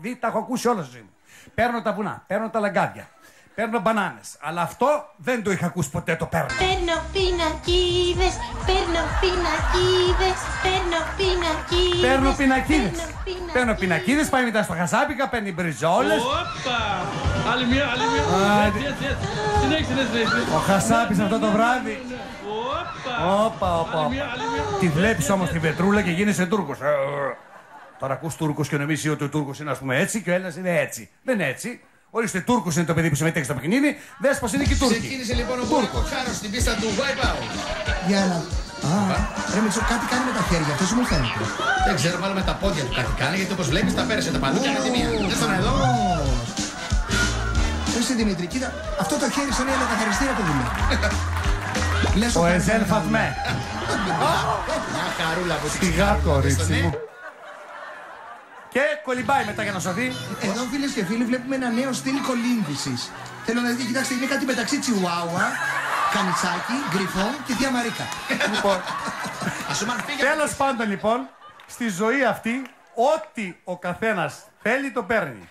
Δει, τα έχω ακούσει όλα στη ζωή μου. Παίρνω τα βουνά, παίρνω τα λαγκάδια, παίρνω μπανάνες. Αλλά αυτό δεν το είχα ακούσει ποτέ, το παίρνω. Παίρνω πινακίδες, παίρνω πινακίδες, παίρνω πινακίδες. Παίρνω πινακίδες. Παίρνω πινακίδες, πάει μετά στο Χασάπικα, παίρνει μπριζόλες. Όπα! Άλλη μία. Συνέχισε. Ο Χασάπης αυτό το βράδυ. Όπα. Τη βλέπεις όμως την Πετρούλα και γίνεσαι Τούρκος. Τώρα ακούς Τούρκος και νομίζεις ότι ο Τούρκος είναι, ας πούμε, έτσι και ο Έλληνας είναι έτσι. Δεν είναι έτσι. Ορίστε, Τούρκος είναι το παιδί που συμμετέχει στο παιχνίδι, δες πως είναι και Τούρκοι. Ξεκίνησε λοιπόν ο Χάρος στην πίστα του Wipeout. Για να... Ρε Μητσό, κάτι κάνει με τα χέρια, αυτό μου φαίνεται. Δεν ξέρω, μάλλον με τα πόδια του κάτι κάνει, γιατί όπως βλέπεις τα πέρασε τα πανούκια με τη μία. Δεν θα εδώ. Εσύ Δημήτρη, κοίτα, αυτό το χέρι στον ένα καθαριστήρα του Δημήτρη. Ο Εζέλ Φατμέ. Μια χαρούλα που την Σιγά, κορίτσι μου. Και κολυμπάει μετά για να σωθεί. Εδώ, φίλες και φίλοι, βλέπουμε ένα νέο στυλ κολύμβησης. Θέλω να δείτε, κοιτάξτε, είναι κάτι μεταξύ τσιουάουα, κανιτσάκι, γκριφόν και θεία Μαρίκα. Λοιπόν, τέλος πάντων, λοιπόν, στη ζωή αυτή, ό,τι ο καθένας θέλει το παίρνει.